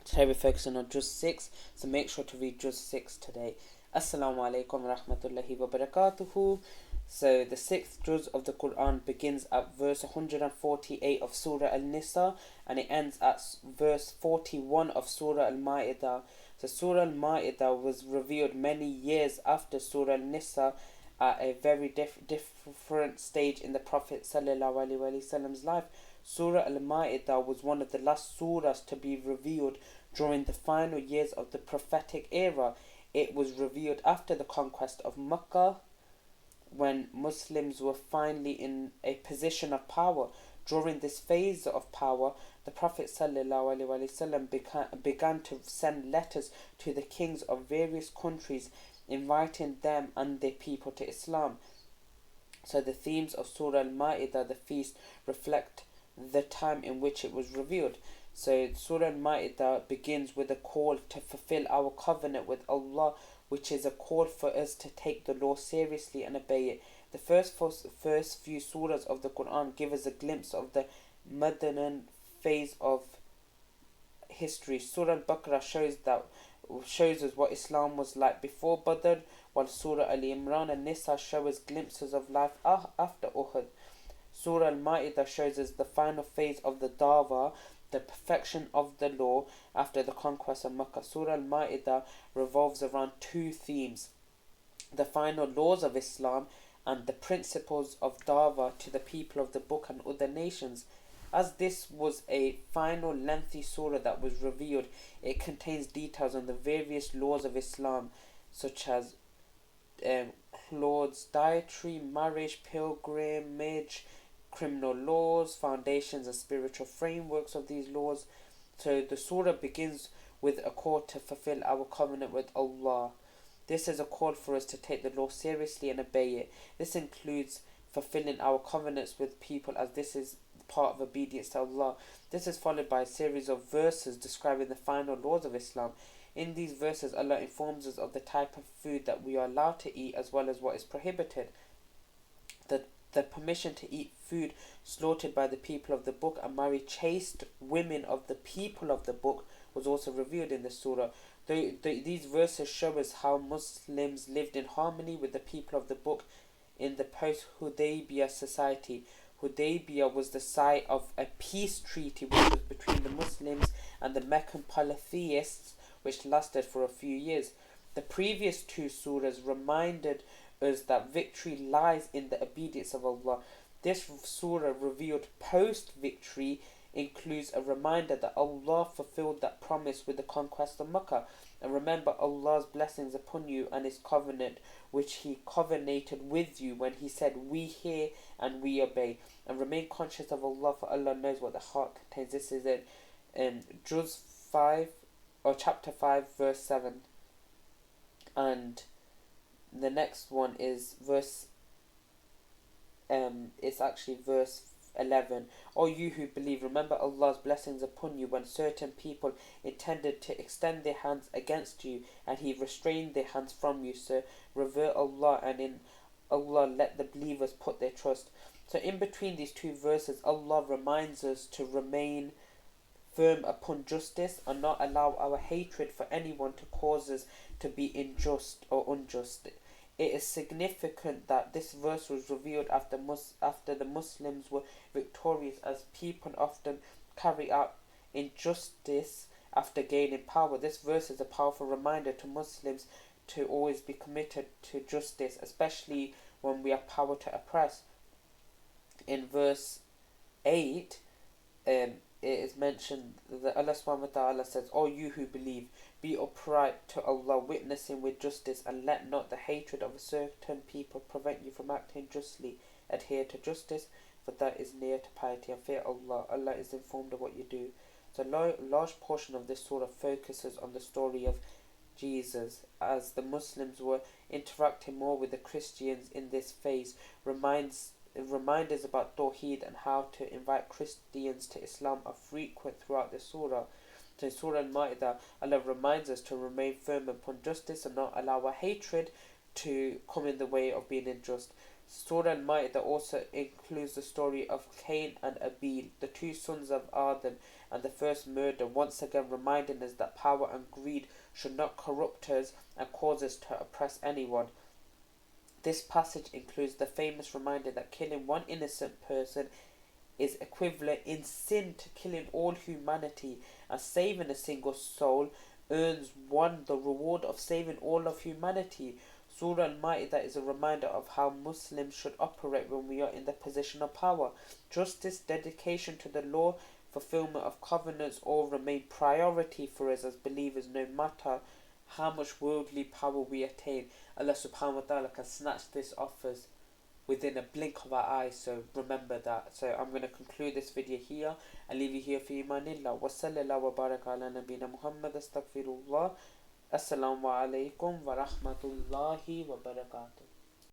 Today we're focusing on Juz 6, so make sure to read Juz 6 today. Assalamu alaikum wa rahmatullahi wa barakatuhu. So the 6th Juz of the Quran begins at verse 148 of Surah Al-Nisa and it ends at verse 41 of Surah Al-Ma'idah. So Surah Al-Ma'idah was revealed many years after Surah Al-Nisa at a very different stage in the Prophet ﷺ's life. Surah Al-Ma'idah was one of the last surahs to be revealed during the final years of the prophetic era. It was revealed after the conquest of Mecca, when Muslims were finally in a position of power. During this phase of power, the Prophet ﷺ began to send letters to the kings of various countries, inviting them and their people to Islam. So the themes of Surah Al-Ma'idah, the feast, reflect the time in which it was revealed. So Surah Al-Ma'idah begins with a call to fulfill our covenant with Allah, which is a call for us to take the law seriously and obey it. The first few surahs of the Quran give us a glimpse of the Madanian phase of history. Surah Al-Baqarah shows us what Islam was like before Badr, while Surah Al-Imran and Nisa show us glimpses of life after Uhud. Surah Al-Ma'idah shows us the final phase of the Dawah, the perfection of the law after the conquest of Mecca. Surah Al-Ma'idah revolves around two themes: the final laws of Islam and the principles of Dawah to the people of the book and other nations. As this was a final lengthy surah that was revealed, it contains details on the various laws of Islam, such as clothes, dietary, marriage, pilgrimage, criminal laws, foundations and spiritual frameworks of these laws. So the surah begins with a call to fulfill our covenant with Allah. This is a call for us to take the law seriously and obey it. This includes fulfilling our covenants with people, as this is part of obedience to Allah. This is followed by a series of verses describing the final laws of Islam. In these verses, Allah informs us of the type of food that we are allowed to eat as well as what is prohibited. The permission to eat food slaughtered by the people of the book and marry chaste women of the people of the book was also revealed in the surah. These verses show us how Muslims lived in harmony with the people of the book in the post-Hudaybiyah society. Hudaybiyah was the site of a peace treaty which was between the Muslims and the Meccan polytheists, which lasted for a few years. The previous two surahs reminded us that victory lies in the obedience of Allah. This surah, revealed post-victory, includes a reminder that Allah fulfilled that promise with the conquest of Mecca. And remember Allah's blessings upon you and His covenant, which He covenanted with you when He said, "We hear and we obey." And remain conscious of Allah, for Allah knows what the heart contains. This is in Juz 5, or chapter 5, verse 7. And the next one is it's actually verse 11. O you who believe, remember Allah's blessings upon you when certain people intended to extend their hands against you and He restrained their hands from you. So revere Allah, and in Allah let the believers put their trust. So in between these two verses, Allah reminds us to remain firm upon justice and not allow our hatred for anyone to cause us to be unjust or unjust. It is significant that this verse was revealed after the Muslims were victorious, as people often carry out injustice after gaining power. This verse is a powerful reminder to Muslims to always be committed to justice, especially when we have power to oppress. In verse 8, it is mentioned that Allah subhanahu wa ta'ala says, "O you who believe, be upright to Allah, witnessing with justice, and let not the hatred of a certain people prevent you from acting justly. Adhere to justice, for that is near to piety, and fear Allah. Allah is informed of what you do." So a large portion of this surah focuses on the story of Jesus, as the Muslims were interacting more with the Christians in this phase. Reminders about Tawheed and how to invite Christians to Islam are frequent throughout the surah. So in Surah Al-Ma'idah, Allah reminds us to remain firm upon justice and not allow our hatred to come in the way of being unjust. Surah Al-Ma'idah also includes the story of Cain and Abil, the two sons of Adam, and the first murder, once again reminding us that power and greed should not corrupt us and cause us to oppress anyone. This passage includes the famous reminder that killing one innocent person is equivalent in sin to killing all humanity, and saving a single soul earns one the reward of saving all of humanity. Surah Al-Ma'idah is a reminder of how Muslims should operate when we are in the position of power. Justice, dedication to the law, fulfillment of covenants all remain priority for us as believers, no matter how much worldly power we attain. Allah subhanahu wa ta'ala can snatch this off us within a blink of our eyes, so remember that. So I'm going to conclude this video here and leave you here for imanillah. Wa sallallahu wa baraka ala nabina Muhammad. Astaghfirullah. Assalamu alaikum wa rahmatullahi wa barakatuh.